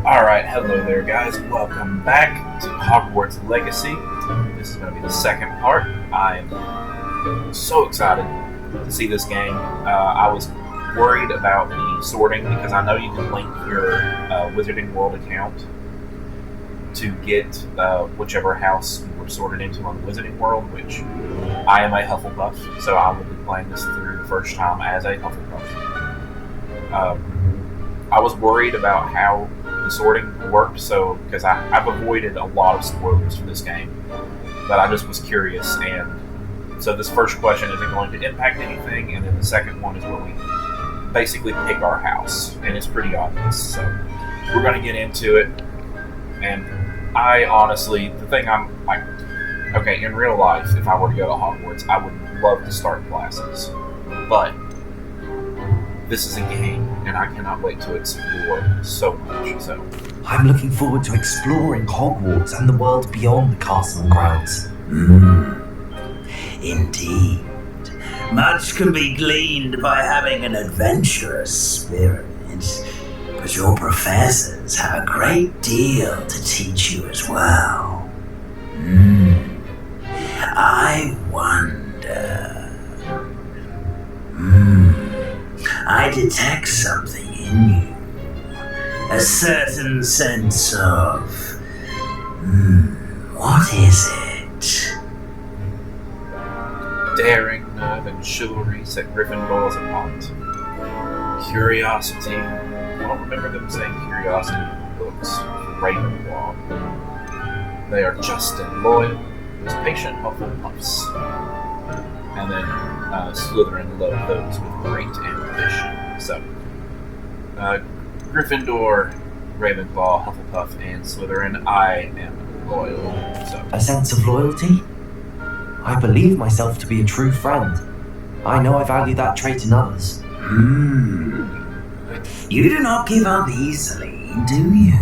Alright, hello there guys. Welcome back to Hogwarts Legacy. This is going to be the second part. I'm so excited to see this game. I was worried about the sorting because I know you can link your Wizarding World account to get whichever house you were sorted into on the Wizarding World, which I am a Hufflepuff, so I will be playing this through the first time as a Hufflepuff. I was worried about how the sorting worked, because I've avoided a lot of spoilers for this game, but I just was curious, and so this first question isn't going to impact anything, and then the second one is where we basically pick our house, and it's pretty obvious, so we're going to get into it. And I honestly, the thing I'm like, okay, in real life, if I were to go to Hogwarts, I would love to start classes, but this is a game, and I cannot wait to explore so much. So I'm looking forward to exploring Hogwarts and the world beyond the castle and grounds. Indeed. Much can be gleaned by having an adventurous spirit, but your professors have a great deal to teach you as well. I wonder... I detect something in you. A certain sense of... what is it? daring, nerve, and chivalry set Gryffindors apart. Curiosity. I don't remember them saying curiosity in the books. Ravenclaw. They are just and loyal. Those patient Hufflepuffs. And then Slytherin love those with great ambition. So, Gryffindor, Ravenclaw, Hufflepuff, and Slytherin, I am loyal. So, a sense of loyalty? I believe myself to be a true friend. I know I value that trait in others. You do not give up easily, do you?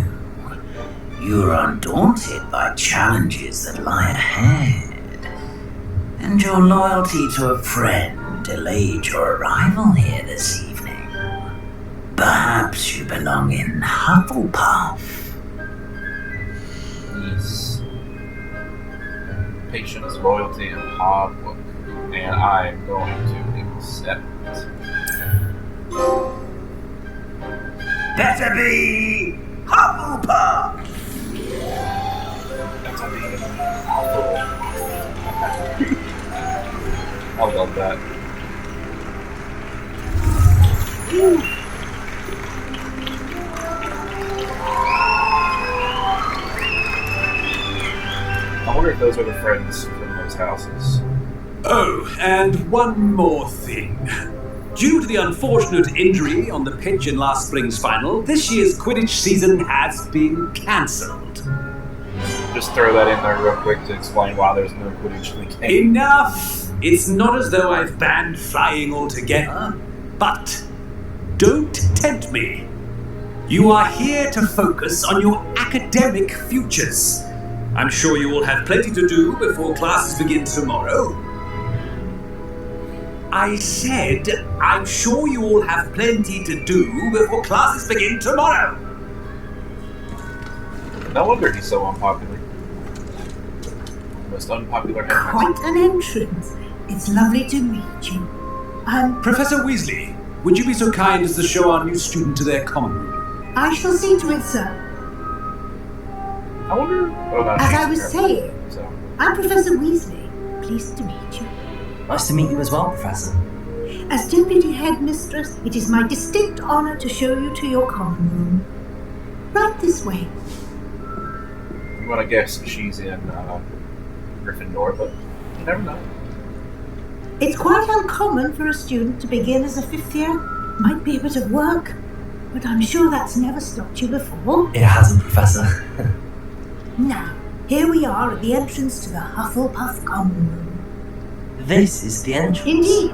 You are undaunted by challenges that lie ahead. And your loyalty to a friend delayed your arrival here this evening. Perhaps you belong in Hufflepuff. Yes. Patience, loyalty, and hard work. And I am going to accept. Better be Hufflepuff! Better be Hufflepuff. I love that. I wonder if those are the friends from those houses. Oh, and one more thing. Due to the unfortunate injury on the pitch in last spring's final, this year's Quidditch season has been cancelled. Just throw that in there real quick to explain why there's no Quidditch in the game. Enough! It's not as though I've banned flying altogether, but don't tempt me. You are here to focus on your academic futures. I'm sure you will have plenty to do before classes begin tomorrow. I said, I'm sure you all have plenty to do before classes begin tomorrow. No wonder he's so unpopular. Most unpopular headmaster. Quite an entrance. It's lovely to meet you. Professor Weasley, would you be so kind as to show our new student to their common room? I shall see to it, sir. I wonder. As I was saying, So. I'm Professor Weasley. Pleased to meet you. Nice to meet you as well, Professor. As Deputy Headmistress, it is my distinct honor to show you to your common room. Right this way. I'm gonna guess she's in Gryffindor, but you never know. It's quite uncommon for a student to begin as a fifth year. Might be a bit of work, but I'm sure that's never stopped you before. It hasn't, Professor. Now, here we are at the entrance to the Hufflepuff common room. This is the entrance. Indeed.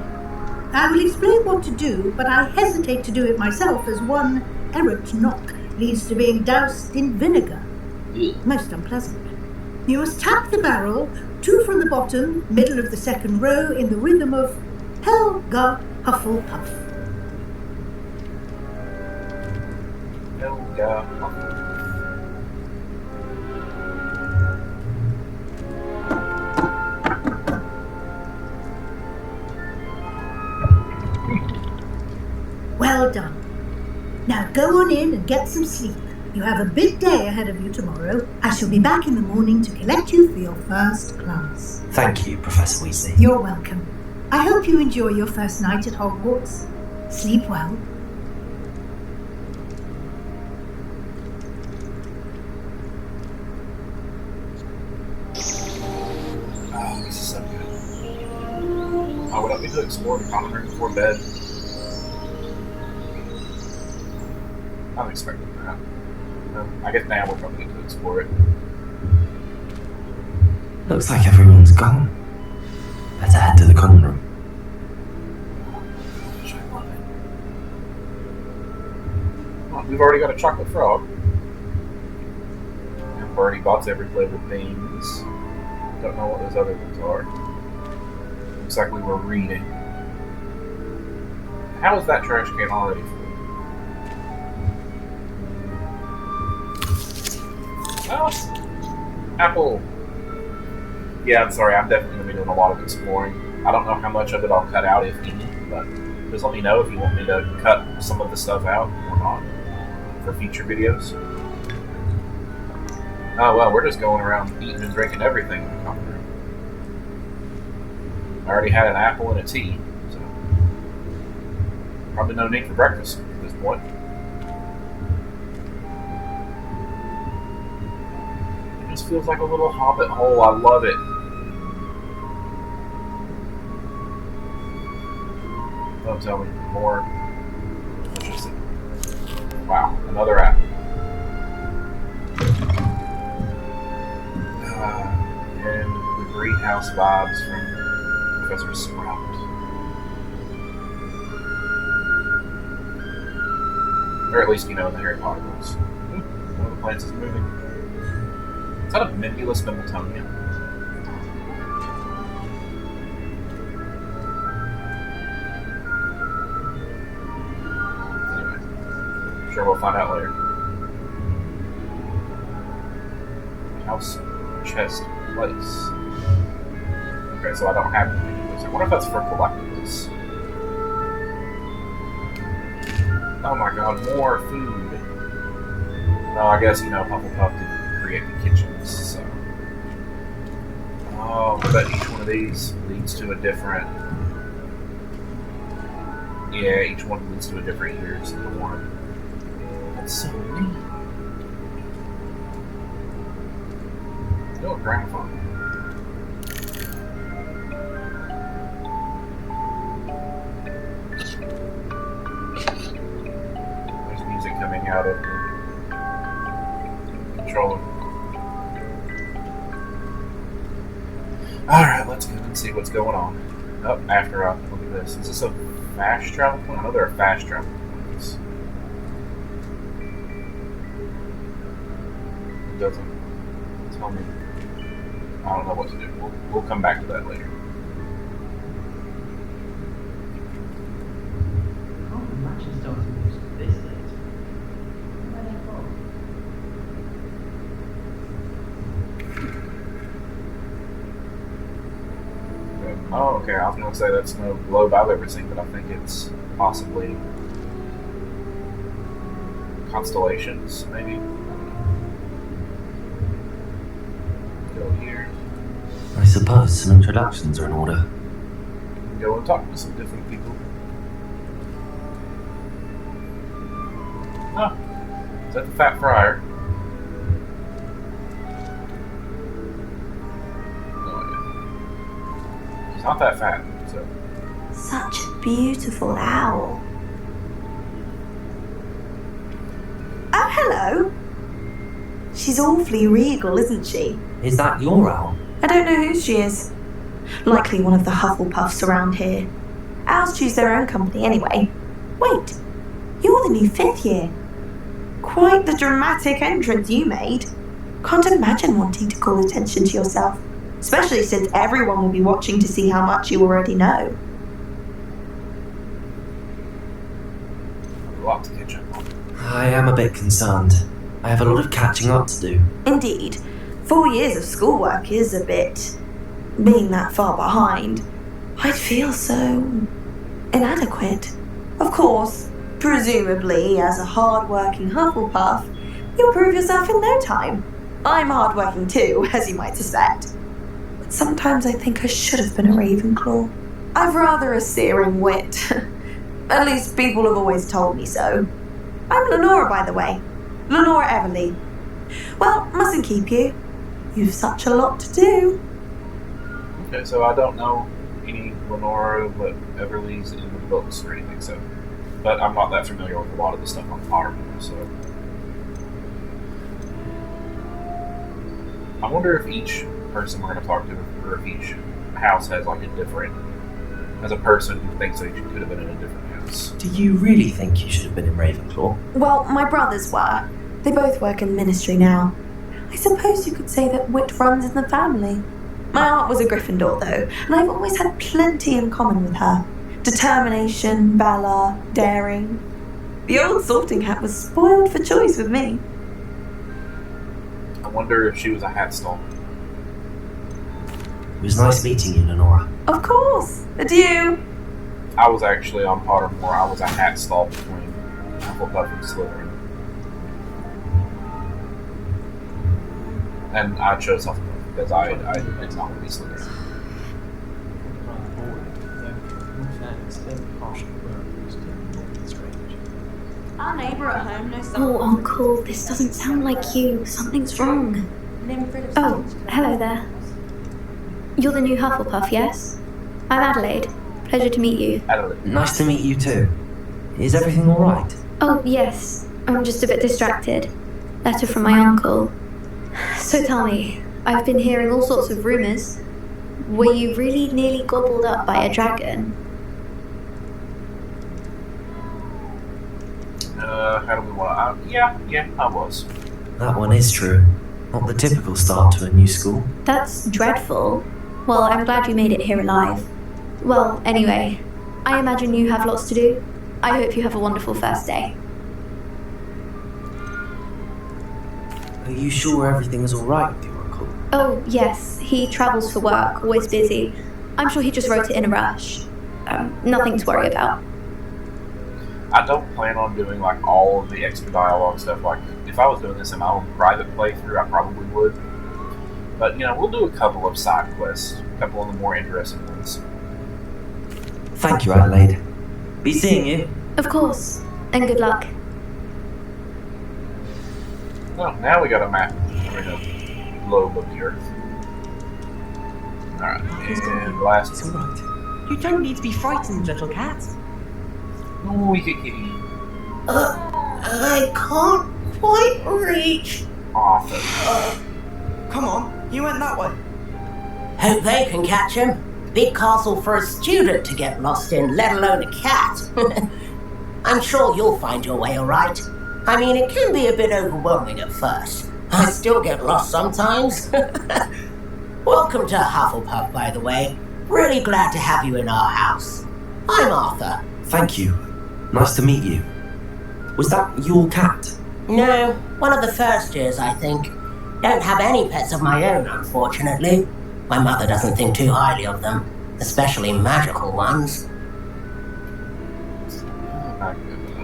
I will explain what to do, but I hesitate to do it myself as one errant knock leads to being doused in vinegar. Most unpleasant. You must tap the barrel, 2 from the bottom, middle of the second row, in the rhythm of Helga Hufflepuff. Helga Hufflepuff. Now go on in and get some sleep. You have a big day ahead of you tomorrow. I shall be back in the morning to collect you for your first class. Thank you, Professor Weasley. You're welcome. I hope you enjoy your first night at Hogwarts. Sleep well. Oh, this is so good. Oh, would I be to explore the common room before bed? I'm expecting that. I guess now we'll probably get to explore it. Looks like everyone's gone. Better head to the common room. Gosh, I love it. Oh, we've already got a chocolate frog. And Bertie bought every flavor of beans. Don't know what those other ones are. Looks like we were reading. How is that trash can already full? Oh, apple. Yeah, I'm sorry. I'm definitely going to be doing a lot of exploring. I don't know how much of it I'll cut out, if any, but just let me know if you want me to cut some of the stuff out or not for future videos. Oh, well, we're just going around eating and drinking everything in the common room. I already had an apple and a tea, so probably no need for breakfast at this point. It just feels like a little hobbit hole. I love it. Don't tell me more. Interesting. Wow, another apple. And the greenhouse vibes from Professor Sprout. Or at least, in the Harry Potter books. One of the plants is moving. Is that a Mimulus Mimbletonia? Anyway, sure we'll find out later. House, chest, place. Okay, so I don't have anything to place. I wonder if that's for collectibles. Oh my god, more food. No, I guess, Hufflepuff did create the kitchens, so. Oh, I bet each one of these leads to a different. Yeah, each one leads to a different year's dorm. That's so neat. Oh, grandfather. There's music coming out of the controller. Alright, let's go and see what's going on. Oh, after look at this. Is this a fast travel point? I know there are fast travel points. It doesn't tell me. I don't know what to do. We'll come back to that later. Oh, okay. I was going to say that's no globe I've ever seen, but I think it's possibly constellations, maybe. Go here. I suppose some introductions are in order. Go and talk to some different people. Oh, is that the Fat Friar? Not that fat, so. Such a beautiful owl. Oh, hello. She's awfully regal, isn't she? Is that your owl? I don't know who she is. Likely one of the Hufflepuffs around here. Owls choose their own company anyway. Wait, you're the new 5th year. Quite the dramatic entrance you made. Can't imagine wanting to call attention to yourself. Especially since everyone will be watching to see how much you already know. A lot to catch up on. I am a bit concerned. I have a lot of catching up to do. Indeed. 4 years of schoolwork is a bit... being that far behind. I'd feel so... inadequate. Of course, Presumably, as a hard-working Hufflepuff, you'll prove yourself in no time. I'm hard-working too, as you might suspect. But sometimes I think I should have been a Ravenclaw. I've rather a searing wit. At least people have always told me so. I'm Lenora, by the way. Lenora Everly. Well, mustn't keep you. You've such a lot to do. Okay, so I don't know any Lenora Everly's in the books or anything, so. But I'm not that familiar with a lot of the stuff on Pottermore, so. I wonder if each person we're going to talk to, or if each house has like a different, as a person who thinks that you could have been in a different house. Do you really think you should have been in Ravenclaw? Well, my brothers were. They both work in ministry now. I suppose you could say that wit runs in the family. My aunt was a Gryffindor, though, and I've always had plenty in common with her. Determination, valor, daring. The old sorting hat was spoiled for choice with me. I wonder if she was a hat stall. It was nice meeting you, Lenora. Of course. Adieu. I was actually on Pottermore. I was a hat stall between Hufflepuff and Slytherin. And I chose Hufflepuff because I did not want to be Slytherin. Our neighbour at home knows Oh, Uncle, this doesn't sound like you. Something's wrong. Oh, hello there. You're the new Hufflepuff, yes? I'm Adelaide. Pleasure to meet you. Adelaide. Nice to meet you too. Is everything alright? Oh, yes. I'm just a bit distracted. Letter from my uncle. So tell me, I've been hearing all sorts of rumours. Were you really nearly gobbled up by a dragon? How do we want to... yeah, I was. That one is true. Not the typical start to a new school. That's dreadful. Well, I'm glad you made it here alive. Well, anyway, I imagine you have lots to do. I hope you have a wonderful first day. Are you sure everything's alright with your uncle? Oh, yes. He travels for work, always busy. I'm sure he just wrote it in a rush. Nothing to worry about. I don't plan on doing like all of the extra dialogue stuff. Like if I was doing this in my own private playthrough, I probably would. But we'll do a couple of side quests, a couple of the more interesting ones. Thank you, Adelaide. Be seeing you. Of course. And good luck. Well, now we got a map. A globe of the Earth. Alright, and last. It's alright. You don't need to be frightened, little cat. Ooh, kitty. I can't quite reach. Arthur. Come on, you went that way. Hope they can catch him. Big castle for a student to get lost in, let alone a cat. I'm sure you'll find your way alright. I mean, it can be a bit overwhelming at first. I still get lost sometimes. Welcome to Hufflepuff, by the way. Really glad to have you in our house. I'm Arthur. Thank you. Nice to meet you. Was that your cat? No, one of the first years, I think. Don't have any pets of my own, unfortunately. My mother doesn't think too highly of them, especially magical ones.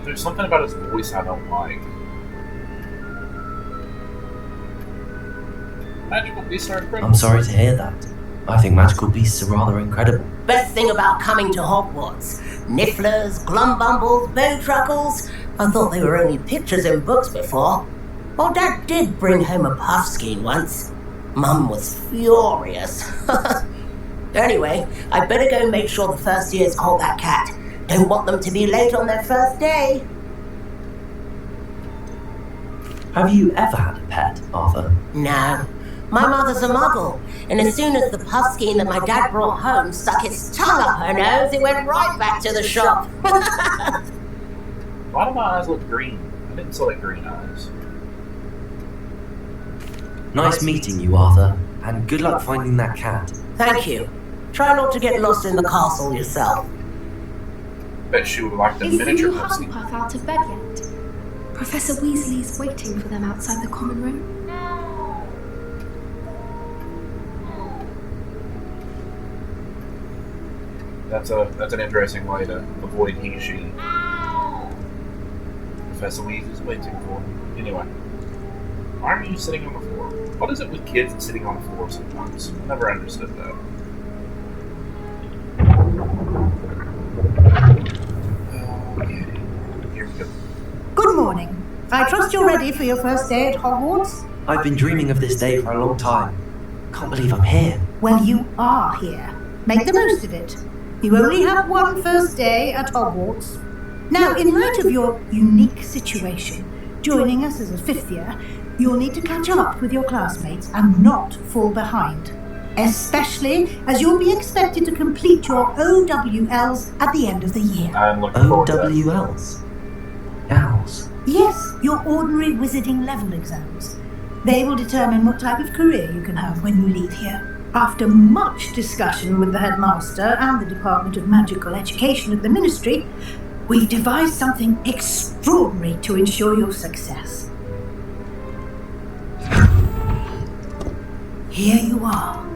There's something about his voice I don't like. Magical beasts are incredible. I'm sorry to hear that. I think magical beasts are rather incredible. Best thing about coming to Hogwarts. Nifflers, glumbumbles, bowtruckles. I thought they were only pictures in books before. Well, Dad did bring home a puff skein once. Mum was furious. Anyway, I better go make sure the first years caught that cat. Don't want them to be late on their first day. Have you ever had a pet, Arthur? No. My mother's a muggle, and as soon as the puff skein that my dad brought home stuck its tongue up her nose, it went right back to the shop. Why do my eyes look green? I didn't select green eyes. Nice meeting you, Arthur, and good luck finding that cat. Thank you. Try not to get lost in the castle yourself. Bet she would like the Is the miniature new pussy. Hufflepuff out of bed yet? Professor Weasley's waiting for them outside the common room. That's an interesting way to avoid he, she. Professor Weeze is waiting for me. Anyway, why are you sitting on the floor? What is it with kids and sitting on the floor sometimes? I never understood that. Okay, here we go. Good morning. I trust you're ready for your first day at Hogwarts? I've been dreaming of this day for a long time. Can't believe I'm here. Well, you are here. Make the most of it. You only have one first day at Hogwarts. Now, in light of your unique situation, joining us as a fifth year, you'll need to catch up with your classmates and not fall behind. Especially as you'll be expected to complete your OWLs at the end of the year. I'm looking forward to that. OWLs? Owls? Yes, your ordinary wizarding level exams. They will determine what type of career you can have when you leave here. After much discussion with the headmaster and the Department of Magical Education at the Ministry, we've devised something extraordinary to ensure your success. Here you are.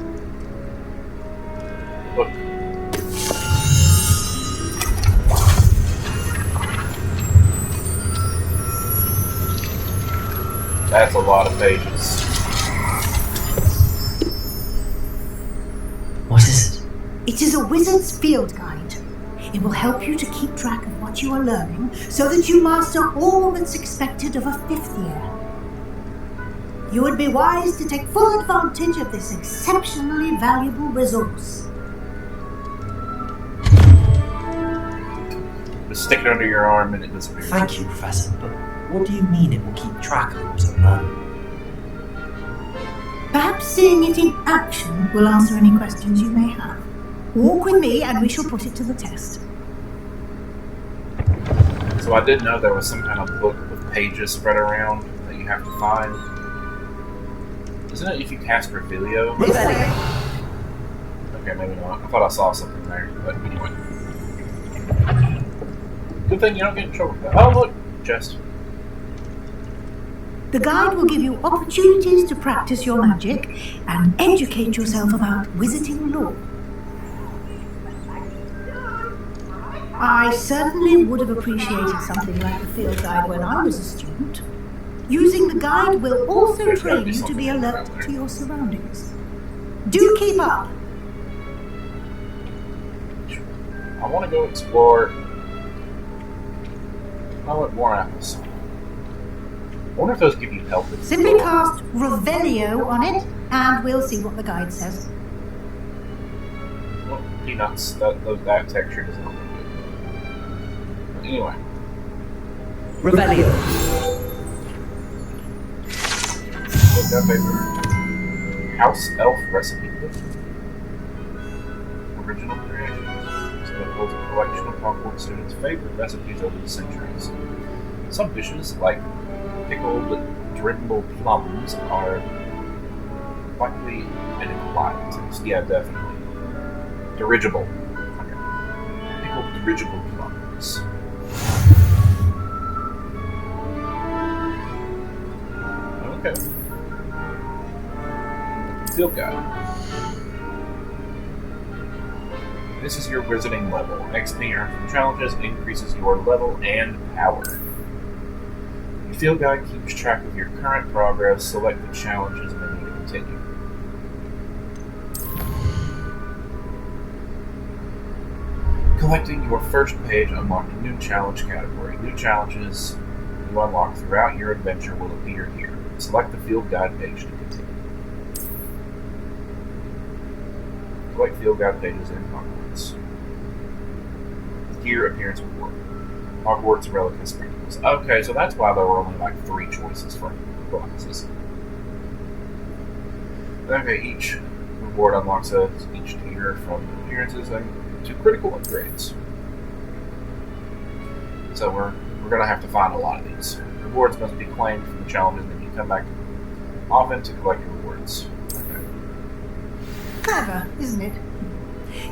Look. That's a lot of pages. What is it? It is a wizard's field guide. It will help you to keep track of what you are learning so that you master all that's expected of a fifth year. You would be wise to take full advantage of this exceptionally valuable resource. Just stick it under your arm and it disappears. Thank you, Professor, but what do you mean it will keep track of what I'm learning? Perhaps seeing it in action will answer any questions you may have. Walk with me and we shall put it to the test. So I did know there was some kind of book with pages spread around that you have to find. Isn't it if you cast Revelio? Okay, maybe not. I thought I saw something there, but anyway. Good thing you don't get in trouble for that. Oh, look! Chest. The guide will give you opportunities to practice your magic and educate yourself about wizarding lore. I certainly would have appreciated something like the field guide when I was a student. Using the guide will also train you to be alert to your surroundings. Do keep up! I want to go explore. I want more apples. I wonder if those give you health. Simply cast Revelio on it, and we'll see what the guide says. Well, peanuts. That texture does not look good. But anyway. Revelio. What's that favorite? House Elf Recipe Book. Original creations. So it holds a collection of Hogwarts students' favorite recipes over the centuries. Some dishes, like pickled Drimble plums, are likely an acquired taste. Yeah, definitely. Dirigible. Okay. Pickled dirigible plums. Okay. Field guide. This is your wizarding level. XP earned from challenges increases your level and power. Your field guide keeps track of your current progress. Select the challenges menu to continue. Collecting your first page unlocked a new challenge category. New challenges you unlock throughout your adventure will appear here. Select the field guide page to continue. Collect field guide pages in Hogwarts. Gear appearance reward. Hogwarts Relica Sprinkles. Okay, so that's why there were only like 3 choices for classes. Okay, each reward unlocks each tier from appearances and to critical upgrades. So we're gonna have to find a lot of these. Rewards must be claimed from the challenges that you come back often to collect rewards. Okay. Clever, isn't it?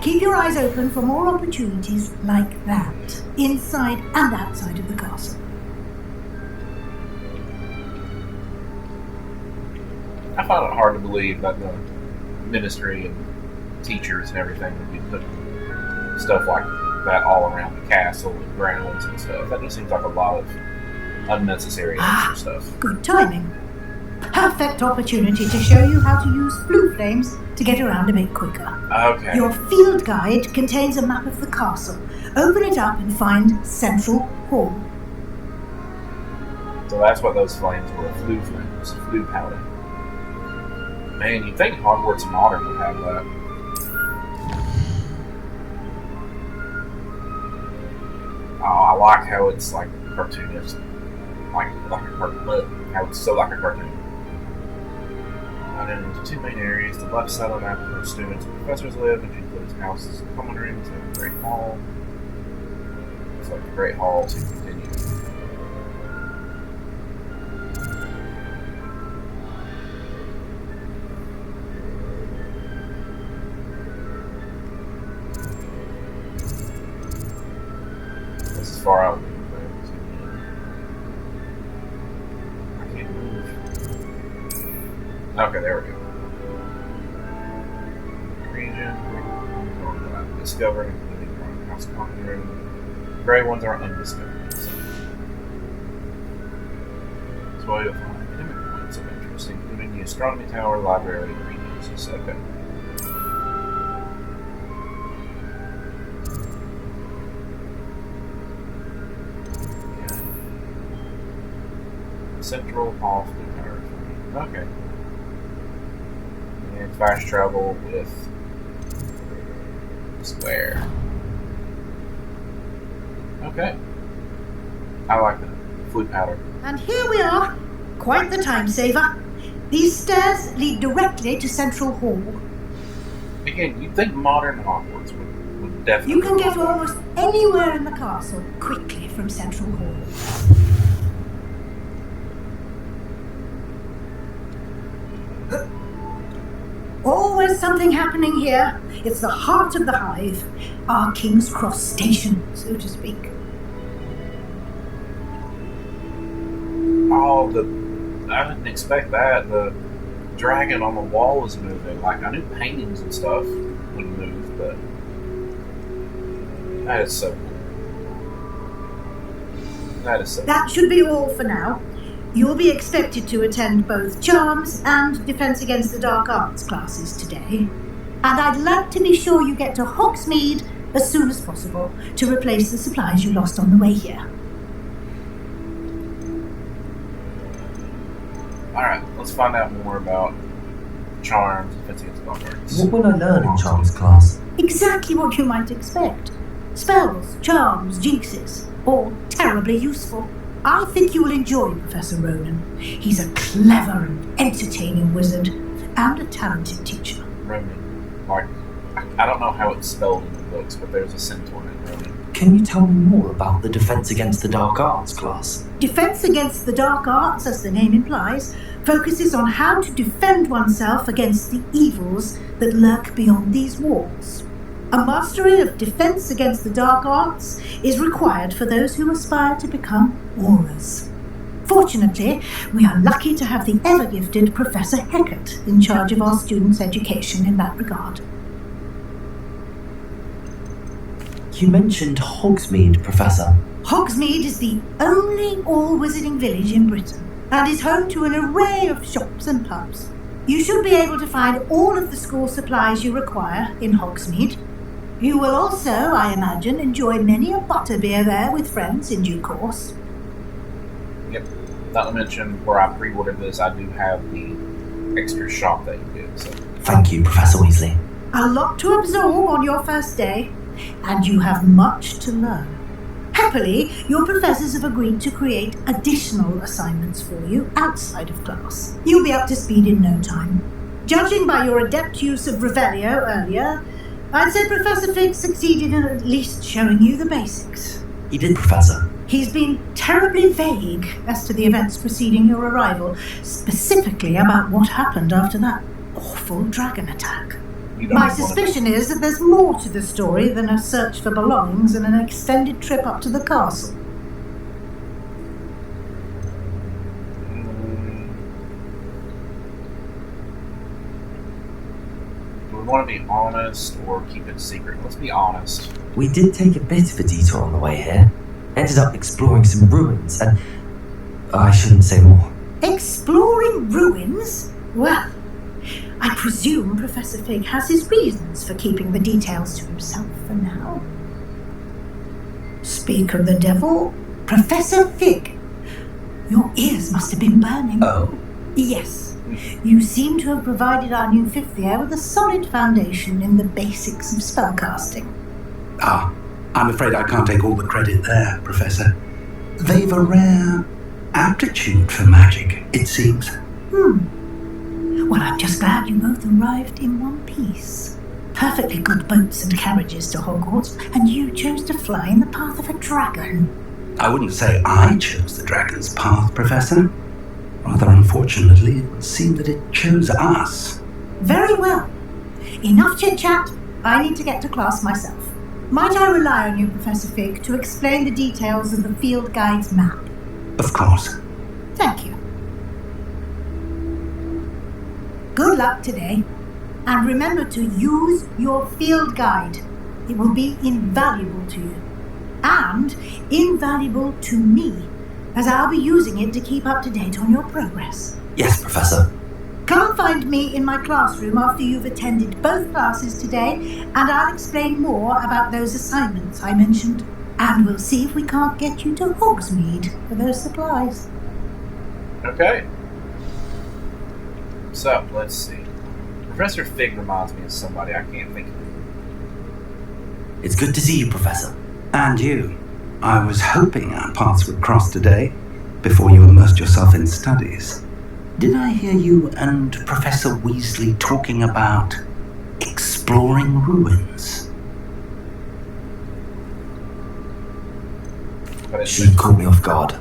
Keep your eyes open for more opportunities like that, inside and outside of the castle. I find it hard to believe that the ministry and teachers and everything would be putting stuff like that all around the castle and grounds and stuff. That just seems like a lot unnecessary extra stuff. Good timing. Perfect opportunity to show you how to use blue flames to get around a bit quicker. Okay. Your field guide contains a map of the castle. Open it up and find Central Hall. So that's what those flames were, flue powder. Man, you'd think Hogwarts Modern would have that. Oh, I like how it's like cartoonist. Like a cartoon. How it's so like a cartoon. Divided into two main areas. The left side of the map is where students and professors live, and includes houses, common rooms, and a great hall. It's like a great hall to continue. This is far out. I can't move. Okay, there we go. Region. Discovered, including Growing House Common Room. Gray ones are undiscovered. So you'll find academic points of interest, including the astronomy tower, library, and greenhouses. Okay. Central Hall Flue Power. Okay. And fast travel with Square. Okay. I like that. Flue powder. And here we are. Quite the time saver. These stairs lead directly to Central Hall. Again, you'd think modern Hogwarts would definitely... You can get almost anywhere in the castle quickly from Central Hall. Always something happening here. It's the heart of the hive. Our King's Cross station, so to speak. Oh, I didn't expect that. The dragon on the wall was moving. Like, I knew paintings and stuff would move, but that is so cool. That is so cool. That should be all for now. You'll be expected to attend both Charms and Defense Against the Dark Arts classes today. And I'd like to be sure you get to Hogsmeade as soon as possible to replace the supplies you lost on the way here. Alright, let's find out more about Charms, Defense Against the Dark Arts. What will I learn in Charms class? Exactly what you might expect. Spells, charms, jinxes, all terribly useful. I think you will enjoy Professor Ronan. He's a clever and entertaining wizard, and a talented teacher. Ronan. Like, I don't know how it's spelled in the books, but there's a centaur named Ronan. Can you tell me more about the Defense Against the Dark Arts class? Defense Against the Dark Arts, as the name implies, focuses on how to defend oneself against the evils that lurk beyond these walls. A mastery of Defense Against the Dark Arts is required for those who aspire to become Aurors. Fortunately, we are lucky to have the ever-gifted Professor Heckert in charge of our students' education in that regard. You mentioned Hogsmeade, Professor. Hogsmeade is the only all-wizarding village in Britain and is home to an array of shops and pubs. You should be able to find all of the school supplies you require in Hogsmeade. You will also, I imagine, enjoy many a butterbeer there with friends in due course. Yep. Not to mention, where I pre-ordered this, I do have the extra shop that you get. So. Thank you, Professor Weasley. A lot to absorb on your first day, and you have much to learn. Happily, your professors have agreed to create additional assignments for you outside of class. You'll be up to speed in no time. Judging by your adept use of Revelio earlier, I'd say Professor Fig succeeded in at least showing you the basics. He did, Professor. He's been terribly vague as to the events preceding your arrival, specifically about what happened after that awful dragon attack. My suspicion is that there's more to the story than a search for belongings and an extended trip up to the castle. Do we want to be honest or keep it secret? Let's be honest. We did take a bit of a detour on the way here. Ended up exploring some ruins, and I shouldn't say more. Exploring ruins? Well, I presume Professor Fig has his reasons for keeping the details to himself for now. Speak of the devil, Professor Fig. Your ears must have been burning. Oh? Yes. You seem to have provided our new fifth year with a solid foundation in the basics of spellcasting. I'm afraid I can't take all the credit there, Professor. They've a rare aptitude for magic, it seems. Well, I'm just glad you both arrived in one piece. Perfectly good boats and carriages to Hogwarts, and you chose to fly in the path of a dragon. I wouldn't say I chose the dragon's path, Professor. Rather unfortunately, it would seem that it chose us. Very well. Enough chit-chat. I need to get to class myself. Might I rely on you, Professor Fig, to explain the details of the field guide's map? Of course. Thank you. Good luck today. And remember to use your field guide. It will be invaluable to you. And invaluable to me, as I'll be using it to keep up to date on your progress. Yes, Professor. Come and find me in my classroom after you've attended both classes today, and I'll explain more about those assignments I mentioned. And we'll see if we can't get you to Hogsmeade for those supplies. Okay. So, let's see. Professor Fig reminds me of somebody. I can't think of it. It's good to see you, Professor. And you. I was hoping our paths would cross today, before you immersed yourself in studies. Did I hear you and Professor Weasley talking about exploring ruins? She caught me off guard.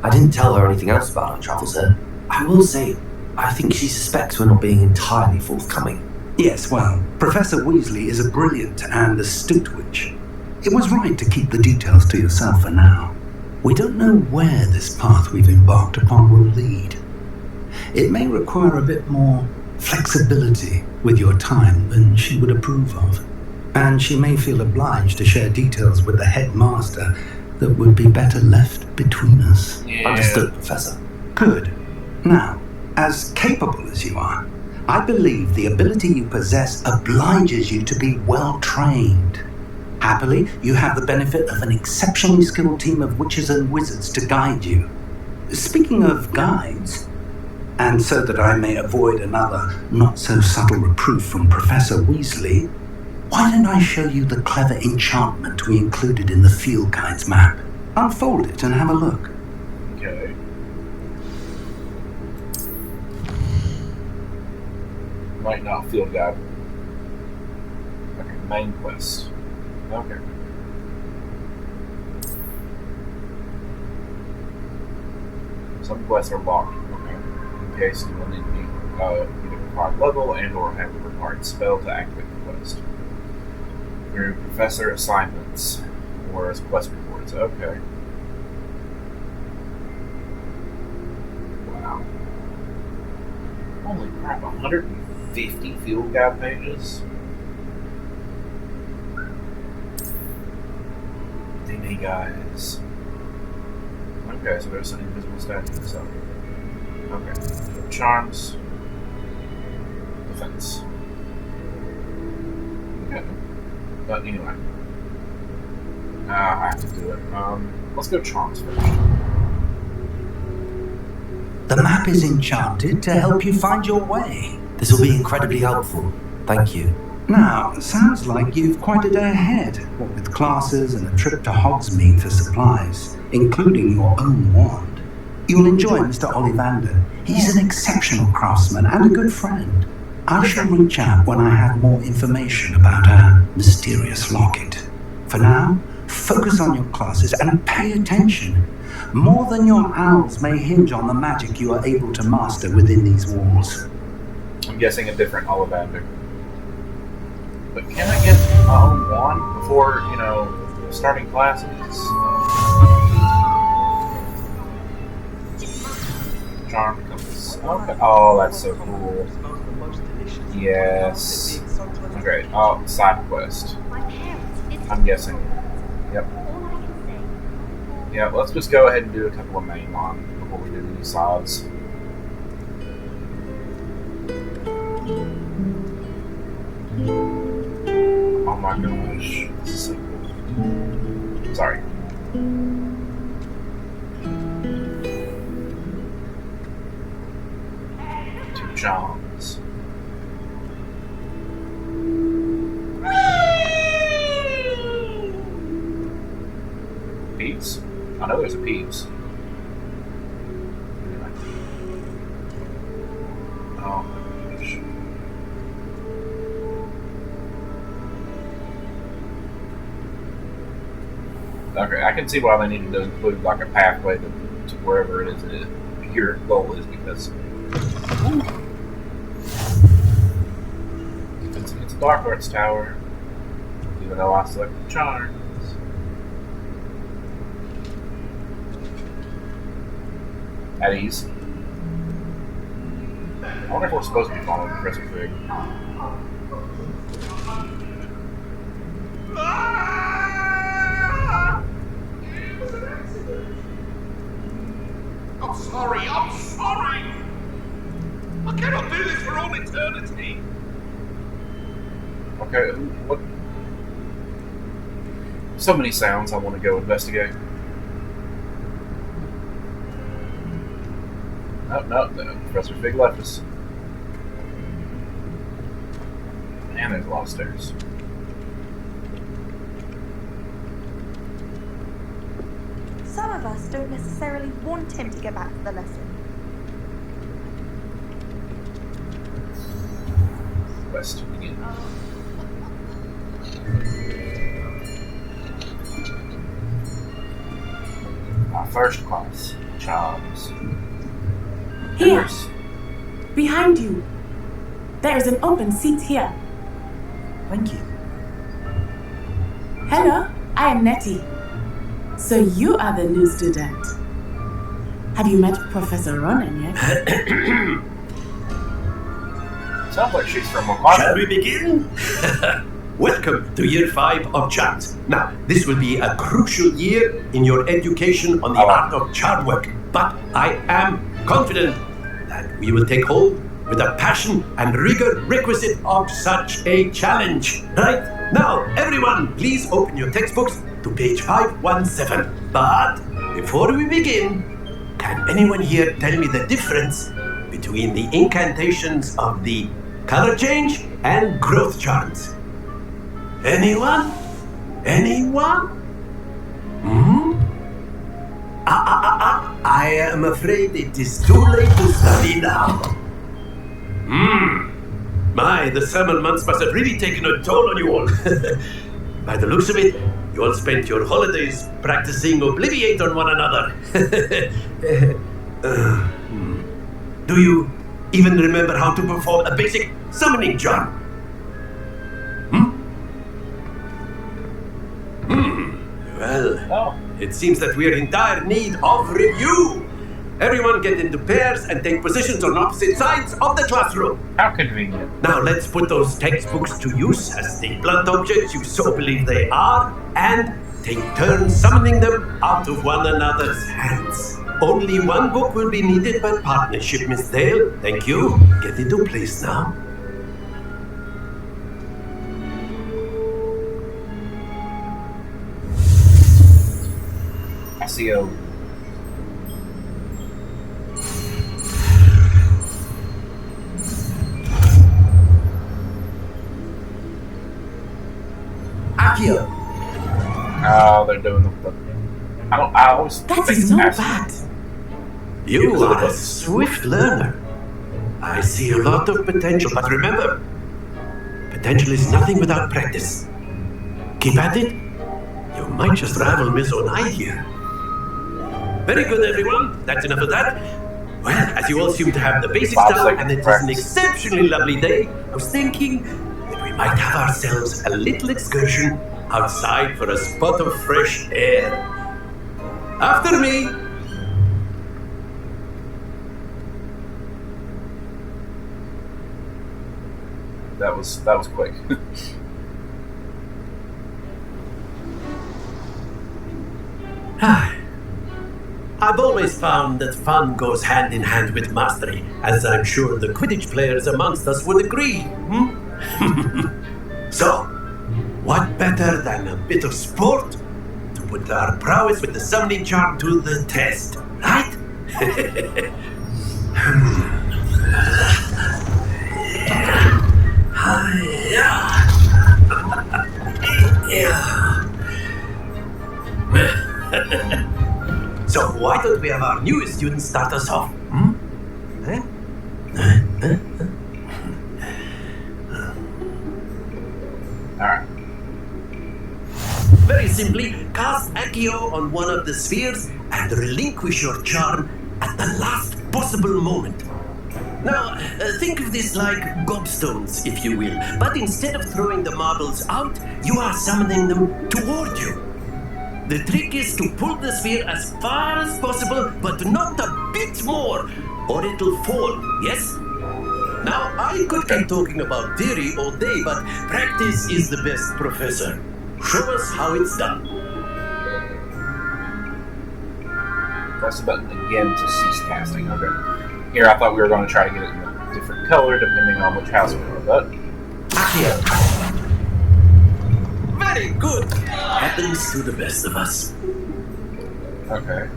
I didn't tell her anything else about our travels here. I will say, I think she suspects we're not being entirely forthcoming. Yes, well, Professor Weasley is a brilliant and astute witch. It was right to keep the details to yourself for now. We don't know where this path we've embarked upon will lead. It may require a bit more flexibility with your time than she would approve of. And she may feel obliged to share details with the headmaster that would be better left between us. Yeah. Understood, Professor. Good. Now, as capable as you are, I believe the ability you possess obliges you to be well trained. Happily, you have the benefit of an exceptionally skilled team of witches and wizards to guide you. Speaking of guides, and so that I may avoid another not-so-subtle reproof from Professor Weasley, why don't I show you the clever enchantment we included in the field guide's map? Unfold it and have a look. Okay. Right now, field guide. Okay, main quest. Okay. Some quests are locked. Okay. In case you will need to be either required level and or have a required spell to activate the quest. Through professor assignments or as quest reports. Okay. Wow. Holy crap, 150 field guide pages? Hey guys. Okay, so there's an invisible statue. So, okay. So charms, defense. Okay. But anyway, I have to do it. Let's go charms first. The map is enchanted to help you find your way. This will be incredibly helpful. Thank you. Now, sounds like you've quite a day ahead, what with classes and a trip to Hogsmeade for supplies, including your own wand. You'll enjoy Mr. Ollivander. He's an exceptional craftsman and a good friend. I shall reach out when I have more information about our mysterious locket. For now, focus on your classes and pay attention. More than your owls may hinge on the magic you are able to master within these walls. I'm guessing a different Ollivander. But can I get my own wand before, starting classes? Charm compass. Okay. Oh, that's so cool. Yes. Okay. Oh, side quest. I'm guessing. Yep. Yeah, let's just go ahead and do a couple of main ones before we do any sods. Oh my gosh. This is so cool. Sorry. Two Johns. Peeps? I know there's a Peeps. Oh my gosh. Okay, I can see why they needed to include like a pathway to wherever it is that your goal is, because it's a Hogwarts tower, even though I selected charms. At ease. I wonder if we're supposed to be following Professor Fig. I'm sorry. I cannot do this for all eternity. Okay, what? So many sounds I want to go investigate. No, Professor Fig left us. And there's a lot of stairs. Some of us don't necessarily want him to get back to the lesson. Quest begin. Our first class, charms. Here, behind you. There is an open seat here. Thank you. Hello, I am Nettie. So you are the new student. Have you met Professor Ronan yet? Sounds like she's from Hogwarts. Shall we begin? Welcome to year 5 of charms. Now, this will be a crucial year in your education on the art of charm work, but I am confident that we will take hold with the passion and rigor requisite of such a challenge. Right? Now, everyone, please open your textbooks to page 517. But before we begin, can anyone here tell me the difference between the incantations of the color change and growth charms? Anyone? I am afraid it is too late to study now. My, the summer months must have really taken a toll on you all. By the looks of it, you all spent your holidays practicing Obliviate on one another. Do you even remember how to perform a basic summoning charm? Well, it seems that we are in dire need of review. Everyone get into pairs and take positions on opposite sides of the classroom. How convenient. Now let's put those textbooks to use as the blunt objects you so believe they are, and take turns summoning them out of one another's hands. Only one book will be needed by partnership, Miss Dale. Thank you. Get into place now. SEO. Akio. Oh, they're doing the. I always That think is not Ashley- bad. You are a swift learner. I see a lot of potential, but remember, potential is nothing without practice. Keep at it. You might just rival Miss Onai here. Very good, everyone. That's enough of that. Well, as you all seem to have the basics 5 down, seconds and it is an practice. exceptionally lovely day, I was thinking that we might have ourselves a little excursion outside for a spot of fresh air. After me. That was quick. I've always found that fun goes hand in hand with mastery, as I'm sure the Quidditch players amongst us would agree. So, what better than a bit of sport to put our prowess with the summoning charm to the test, right? So why don't we have our newest student start us off? Alright. Very simply, cast Accio on one of the spheres and relinquish your charm at the last possible moment. Now, think of this like gobstones, if you will, but instead of throwing the marbles out, you are summoning them toward you. The trick is to pull the sphere as far as possible, but not a bit more, or it'll fall, yes? Now, I could keep talking about theory all day, but practice is the best professor. Show us how it's done. Press the button again to cease casting. Okay. Here, I thought we were going to try to get it in a different color depending on which house we were, but... Very good! Happens to the best of us. Okay,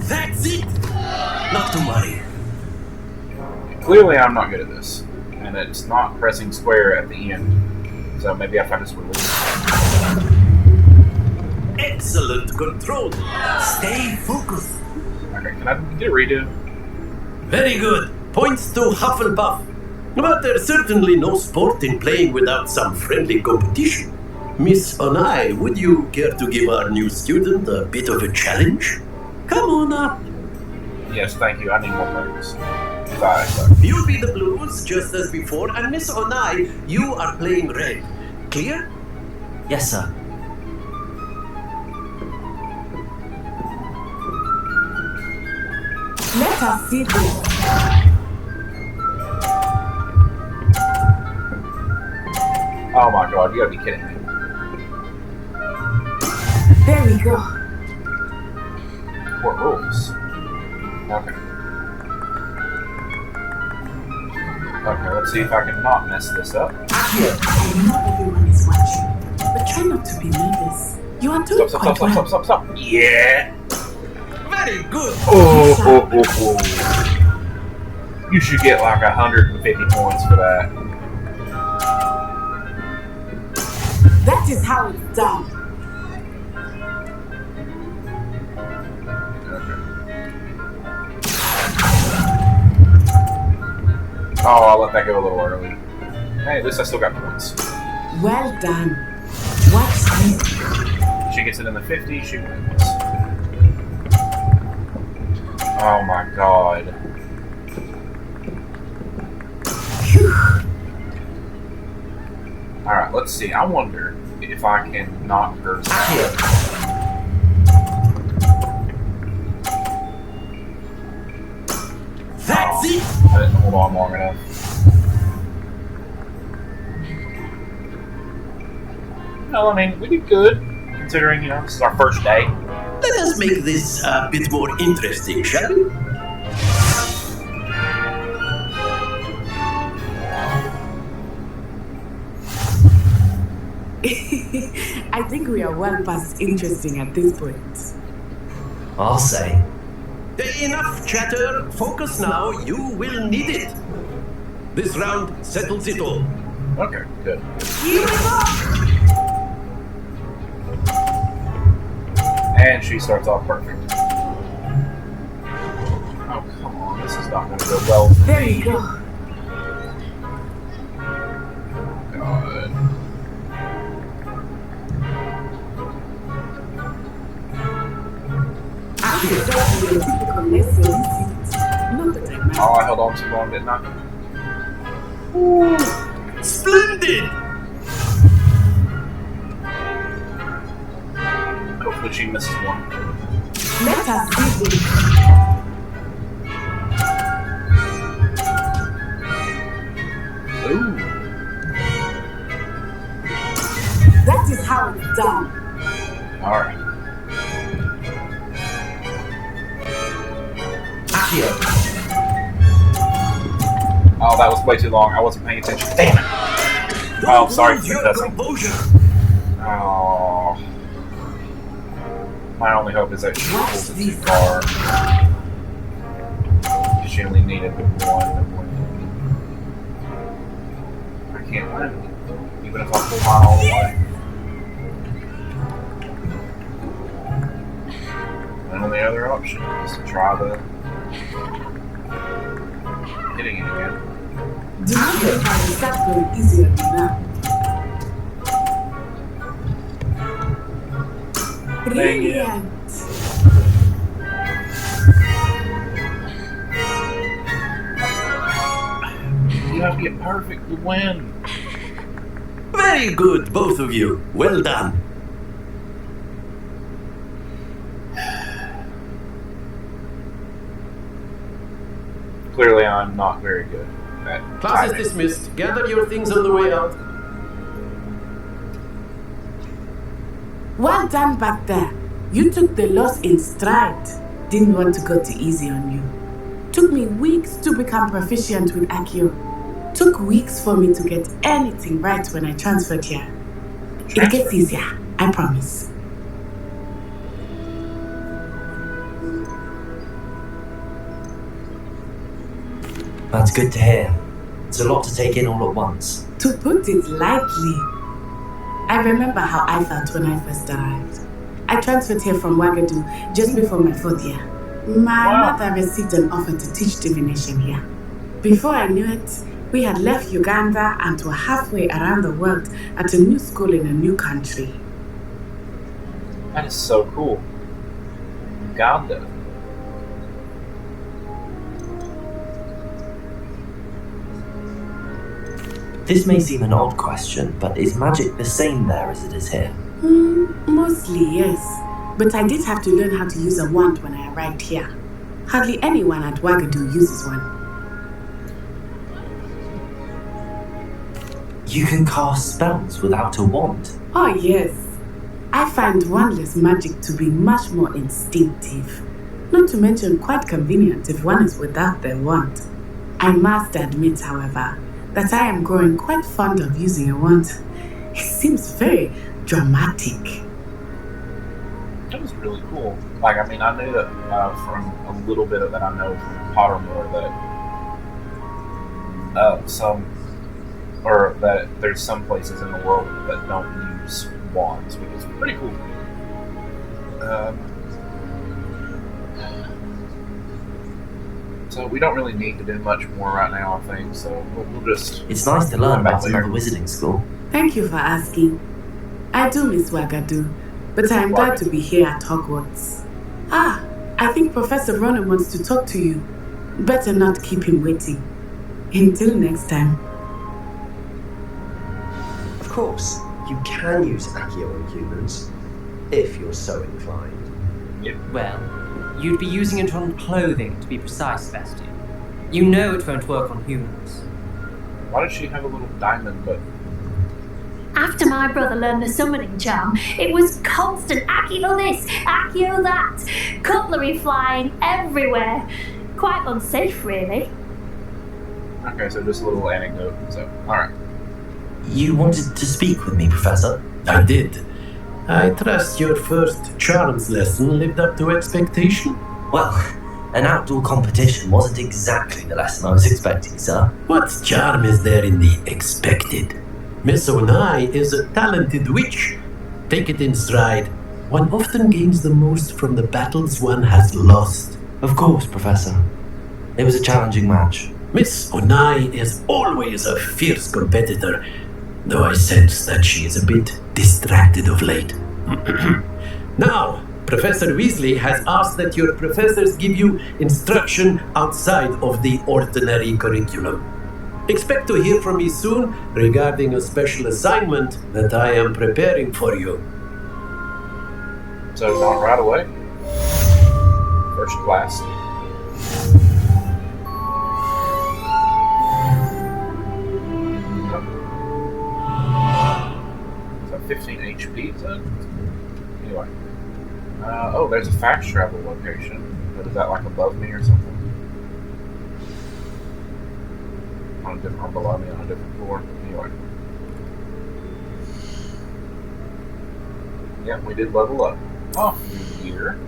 That's it! Not to worry. Clearly I'm not good at this. And it's not pressing square at the end. So maybe if I just release it. Excellent control. Stay focused. Okay, can I get a redo? Very good. Points to Hufflepuff. But there's certainly no sport in playing without some friendly competition. Miss Onai, would you care to give our new student a bit of a challenge? Come on up. Yes, thank you. I need more practice. You'll be the blues just as before, and Miss Onai, you are playing red. Clear? Yes, sir. Let us see this. Oh my god, you gotta be kidding me. There we go. What rules? Okay. Okay, let's see if I can not mess this up. I know everyone is watching, but try not to be nervous. You are doing quite well. Stop. Yeah! Very good. Oh. You should get like 150 points for that. That is how it's done. Oh, I'll let that go a little early. Hey, at least I still got points. Well done. Watch this. She gets it in the 50, she wins. Oh my god. Alright, let's see. I wonder if I can knock her out. That's it! I didn't hold on long enough. No, I mean, we did good, considering, you know, this is our first day. Let us make this a bit more interesting, shall we? I think we are well past interesting at this point. I'll say. Enough chatter. Focus now. You will need it. This round settles it all. Okay, good. Here we go! And she starts off perfect. Oh, come on. This is not going to go well for There me. you go. God. I feel that we are typical lesson, isn't it? Not that I mind. Oh, I held on too long, didn't I? Splendid! Hopefully she misses one. Let us see this. Ooh. That is how done. Alright. Accio. Oh, that was way too long. I wasn't paying attention. Damn it! Oh, sorry for the cussing. Oh. My only hope is that she pulls it too far. She only needed the one. I can't win, even if I pull mine all the way. And then the other option is to try the hitting it again. Do you think I will start going easier now? Brilliant. You have to get perfect to win. Very good, both of you. Well done. Clearly, I'm not very good at Class is timing. dismissed. Gather your things on the way out. Well done back there. You took the loss in stride. Didn't want to go too easy on you. Took me weeks to become proficient with Accio. Took weeks for me to get anything right when I transferred here. It gets easier, I promise. That's good to hear. It's a lot to take in all at once. To put it lightly, I remember how I felt when I first arrived. I transferred here from Wagadu just before my 4th year. My mother received an offer to teach divination here. Before I knew it, we had left Uganda and were halfway around the world at a new school in a new country. That is so cool. Uganda. This may seem an odd question, but is magic the same there as it is here? Mostly, yes. But I did have to learn how to use a wand when I arrived here. Hardly anyone at Wagadu uses one. You can cast spells without a wand. Oh, yes. I find wandless magic to be much more instinctive. Not to mention quite convenient if one is without their wand. I must admit, however, that I am growing quite fond of using a wand. It seems very dramatic. That was really cool. Like, I mean, I knew that from a little bit of that I know from Pottermore that there's some places in the world that don't use wands, which is pretty cool. So we don't really need to do much more right now, I think. So we'll just. It's nice to learn about another wizarding school. Thank you for asking. I do miss Wagadu, but I am glad to be here at Hogwarts. Ah, I think Professor Ronan wants to talk to you. Better not keep him waiting. Until next time. Of course, you can use Accio on humans, if you're so inclined. Yep. Well, you'd be using it on clothing, to be precise, Sebastian. You know it won't work on humans. Why does she have a little diamond but After my brother learned the summoning charm, it was constant Accio this, Accio that, cutlery flying everywhere. Quite unsafe, really. Okay, so just a little anecdote. So, alright. You wanted to speak with me, Professor? I did. I trust your first charms lesson lived up to expectation. Well, an outdoor competition wasn't exactly the lesson I was expecting, sir. What charm is there in the expected? Miss Onai is a talented witch. Take it in stride. One often gains the most from the battles one has lost. Of course, Professor. It was a challenging match. Miss Onai is always a fierce competitor, though I sense that she is a bit distracted of late. Now, Professor Weasley has asked that your professors give you instruction outside of the ordinary curriculum. Expect to hear from me soon regarding a special assignment that I am preparing for you. So not right away. First class. So 15 HP. So, anyway. Oh, there's a fast travel location. But is that like above me or something? On a different, or below me on a different floor? Anyway. Yeah, we did level up. Oh, new gear.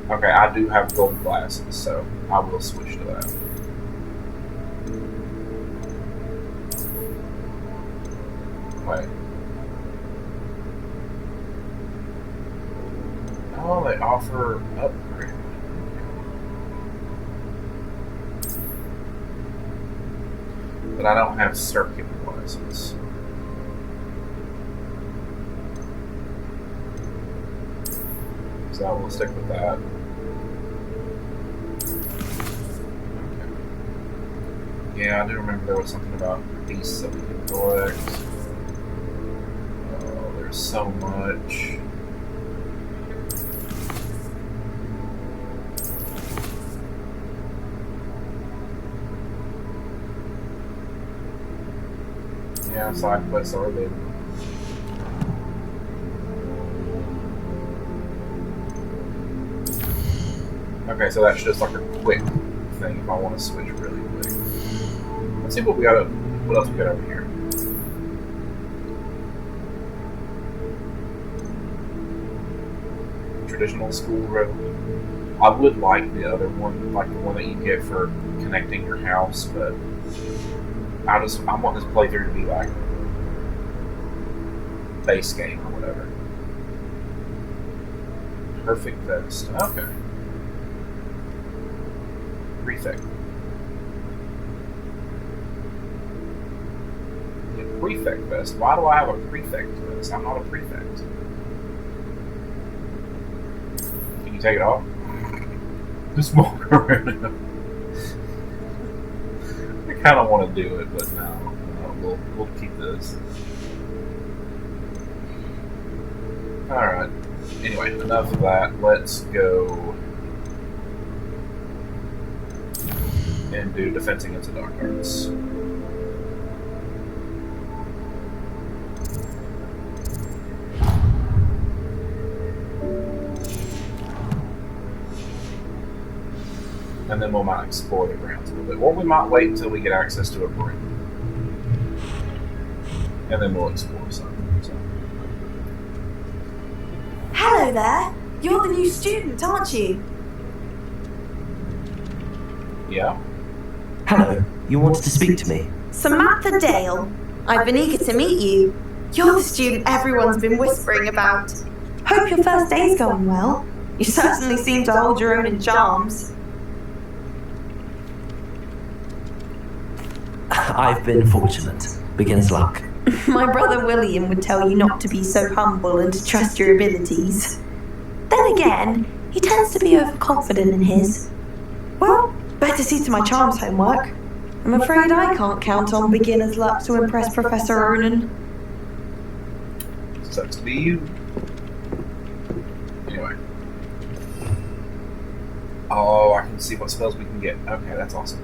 Okay, I do have gold glasses, so I will switch to that. Wait. Oh, they offer upgrade. But I don't have circuit glasses. So we'll stick with that. Yeah, I do remember there was something about beasts that we could collect. Oh, there's so much. Yeah, side quests are big. Okay, so that's just like a quick thing if I want to switch really quick. Let's see what we got. What else we got over here? Traditional school road. I would like the other one, like the one that you get for connecting your house, but I want this playthrough to be like base game or whatever. Perfect vest. Okay. Prefect. Yeah, prefect vest. Why do I have a prefect vest? I'm not a prefect. Can you take it off? Just walk around. I kind of want to do it, but no, we'll keep this. All right. Anyway, enough of that. Let's go and do defense against the dark arts. And then we might explore the grounds a little bit. Or we might wait until we get access to a broom. And then we'll explore something. So. Hello there. You're the new student, aren't you? Yeah? Hello, you wanted to speak to me? Samantha Dale. I've been eager to meet you. You're the student everyone's been whispering about. Hope your first day's going well. You certainly seem to hold your own in charms. I've been fortunate. Beginner's luck. My brother William would tell you not to be so humble and to trust your abilities. Then again, he tends to be overconfident in his. Well, better see to my charms homework. I'm afraid I can't count on beginner's luck to impress Professor Onan. Sucks to be you. Anyway. Oh, I can see what spells we can get. Okay, that's awesome.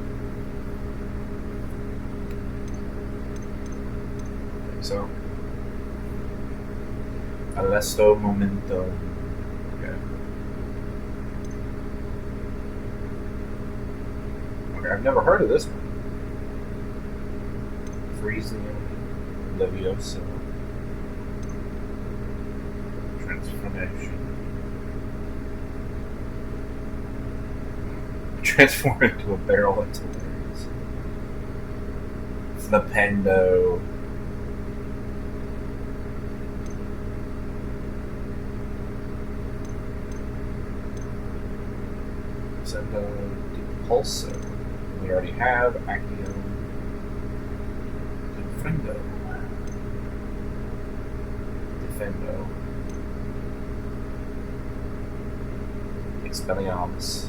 So, Alesto Momento. Okay. Okay, I've never heard of this one. Frisian Leviosa. Transformation. Transform into a barrel, that's hilarious. Flipendo. Pulso. We already have Accio. Defendo. Expelliarmus.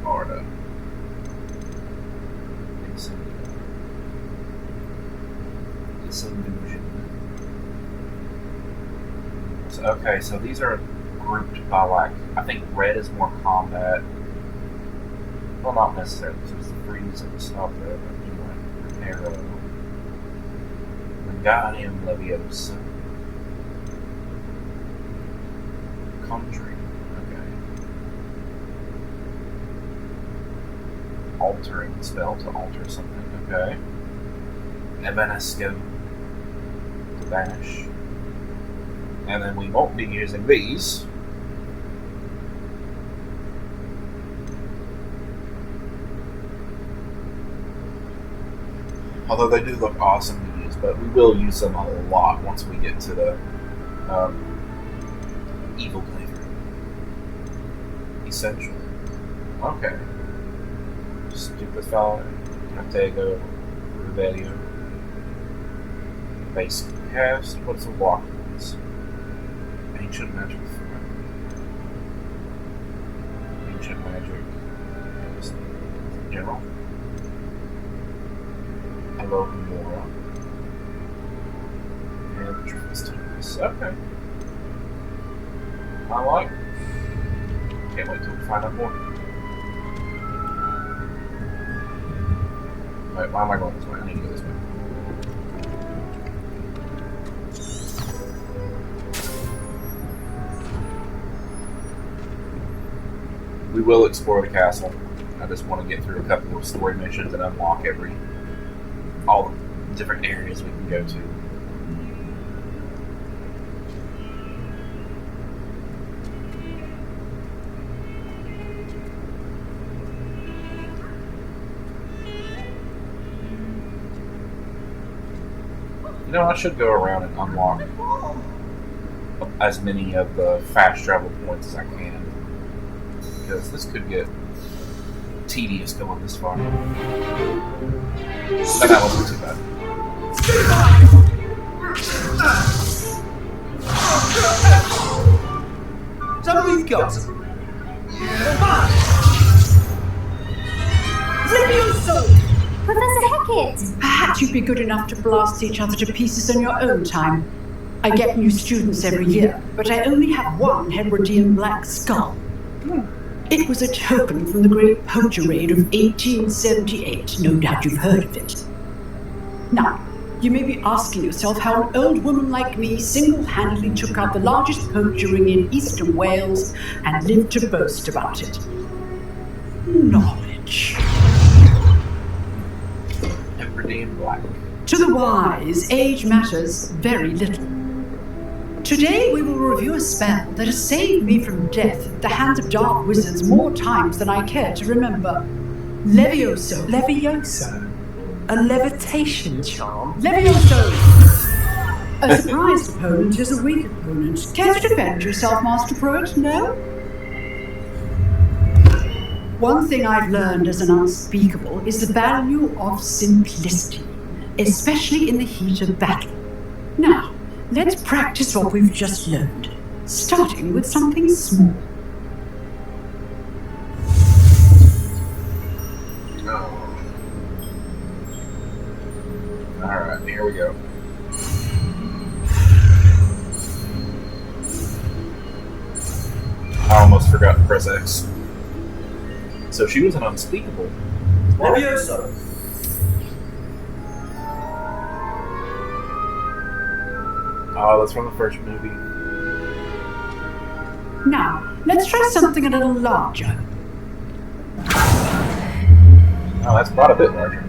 Arda. Disillusion. So, okay, so these are grouped by, like, I think red is more combat, Well, not necessarily. There's the freeze and the stuff there, but anyway. Arrow. Wingardium Leviosa. Conjuring. Okay. Altering the spell to alter something. Okay. Evanesco to banish. And then we won't be using these. Although they do look awesome to use, but we will use them a lot once we get to the evil playthrough. Essential. Okay. Stupefy, Protego, Revelio. Basic cast. What's the walk ones? Ancient Magic Threat. Ancient Magic. General. Hello, Mora. And Triffids. Okay. I like. Can't wait till we find out more. Wait, why am I going this way? I need to go this way. We will explore the castle. I just want to get through a couple of story missions and unlock all the different areas we can go to. You know, I should go around and unlock as many of the fast travel points as I can. Because this could get tedious going this far. But that wasn't too bad. Is that what you've got? Professor Hackett! Perhaps you'd be good enough to blast each other to pieces on your own time. I get new students every year, but I only have one Hebridean black skull. It was a token from the Great Poacher Raid of 1878. No doubt you've heard of it. Now, you may be asking yourself how an old woman like me single-handedly took out the largest poacher ring in eastern Wales and lived to boast about it. Knowledge. Hebridean black. To the wise, age matters very little. Today we will review a spell that has saved me from death at the hands of dark wizards more times than I care to remember. Levioso. Levioso? A levitation charm? Levioso! A surprised opponent is a weak opponent. Care to defend yourself, Master Pruitt? No? One thing I've learned as an unspeakable is the value of simplicity, especially in the heat of battle. Now, let's practice what we've just learned, starting with something small. Alright, here we go. I almost forgot to press X. So she was an unspeakable. Levioso. Oh, that's from the first movie. Now, let's try something a little larger. Oh, that's quite a bit larger.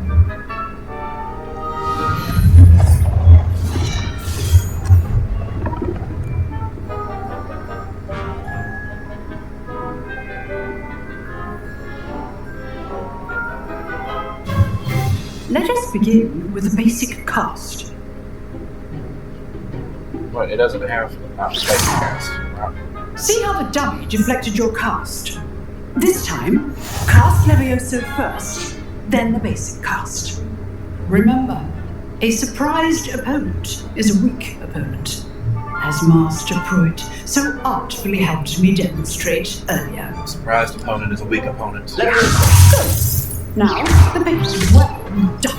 Let us begin with a basic cast. What, it doesn't have basic cast. Wow. See how the dummy deflected your cast? This time, cast Levioso first, then the basic cast. Remember, a surprised opponent is a weak opponent, as Master Pruitt so artfully helped me demonstrate earlier. A surprised opponent is a weak opponent. Levioso! Now, the basic well done.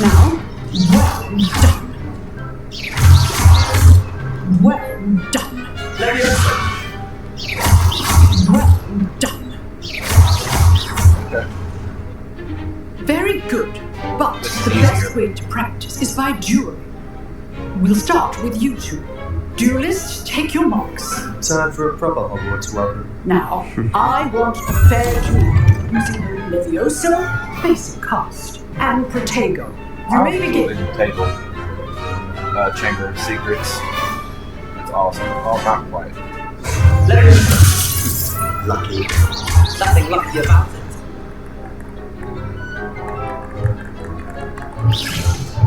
Now, well done. The best way to practice is by dueling. We'll start with you two. Duelists, take your marks. Time for a proper Hogwarts welcome. Now, I want a fair duel using Levioso, basic cast, and Protego. You may begin. Table. Chamber of Secrets. That's awesome. Oh, not quite. Lucky. Nothing lucky about it.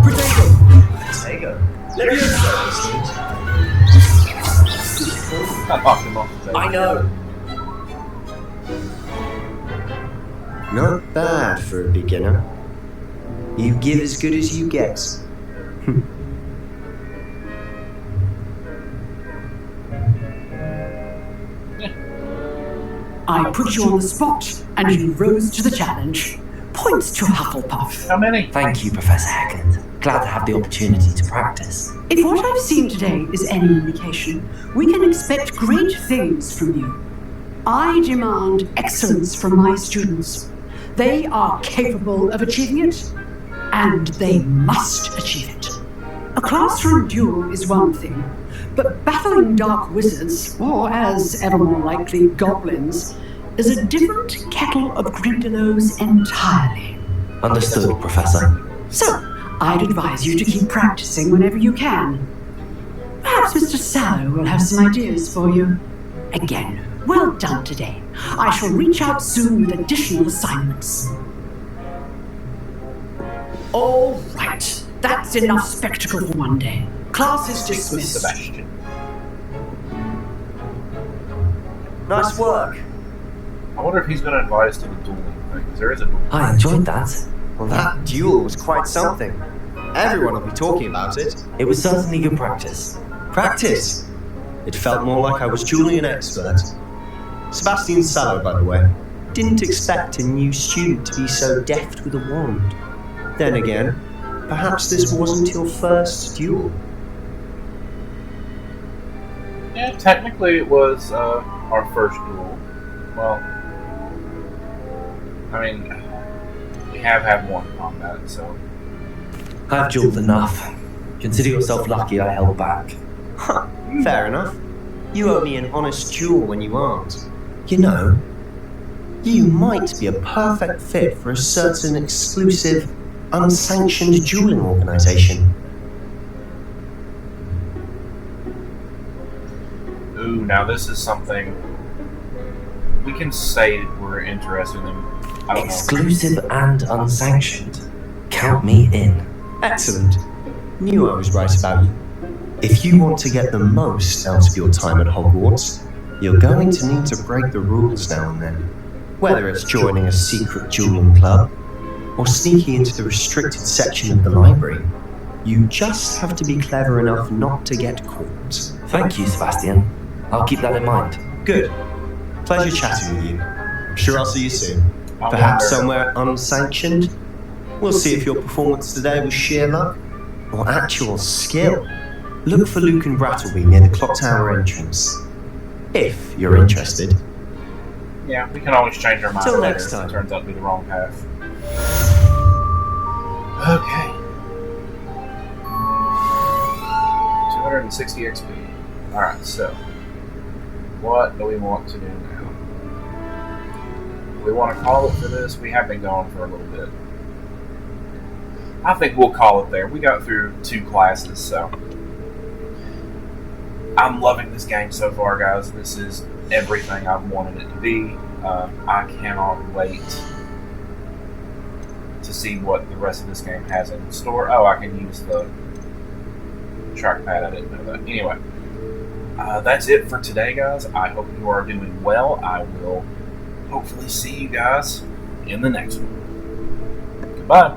Protego. I knocked him off the table. I know. Not bad for a beginner. You give as good as you get. I put you on the spot, and you rose to the challenge. Points to Hufflepuff. How many? Thank you, Professor Hackett. Glad to have the opportunity to practice. If what I've seen today is any indication, we can expect great things from you. I demand excellence from my students. They are capable of achieving it, and they must achieve it. A classroom duel is one thing, but battling dark wizards, or as ever more likely, goblins, is a different kettle of Grindylows entirely. Understood, Professor. So, I'd advise you to keep practicing whenever you can. Perhaps Mr. Sallow will have some ideas for you. Again, well done today. I shall reach out soon with additional assignments. All right, that's enough spectacle for one day. Class is dismissed. Sebastian. Nice work. I wonder if he's going to invite us to the dueling thing, because there is a duel. I enjoyed that. Well, that duel was quite something. Everyone will be talking about it. It was certainly good practice. Practice? It felt more like I was dueling an expert. Sebastian Sallow, by the way. Didn't expect a new student to be so deft with a wand. Then again, perhaps this wasn't your first duel. Yeah, technically it was our first duel. Well, I mean, we have had one combat, so... I've dueled enough. Consider yourself lucky I held back. Huh, fair enough. You owe me an honest duel when you aren't. You know, you might be a perfect fit for a certain exclusive, unsanctioned dueling organization. Ooh, now this is something... We can say we're interested in... I don't Exclusive and unsanctioned. Count me in. Excellent. Knew I was right about you. If you want to get the most out of your time at Hogwarts, you're going to need to break the rules now and then. Whether it's joining a secret dueling club, or sneaking into the restricted section of the library, you just have to be clever enough not to get caught. Thank you, Sebastian. I'll keep that in mind. Good. Pleasure chatting with you. I'm sure I'll see you soon. Perhaps somewhere unsanctioned? We'll see if your performance today was sheer luck or actual skill. Look for Luke and Brattleby near the clock tower entrance. If you're interested. Yeah, we can always change our mind Till later next time. if it turns out to be the wrong path. Okay. 260 XP. Alright, so what do we want to do now? We want to call it for this. We have been going for a little bit. I think we'll call it there. We got through 2 classes, so I'm loving this game so far, guys. This is everything I've wanted it to be. I cannot wait to see what the rest of this game has in store. Oh, I can use the trackpad. I didn't know that. Anyway, that's it for today, guys. I hope you are doing well. I will hopefully see you guys in the next one. Goodbye.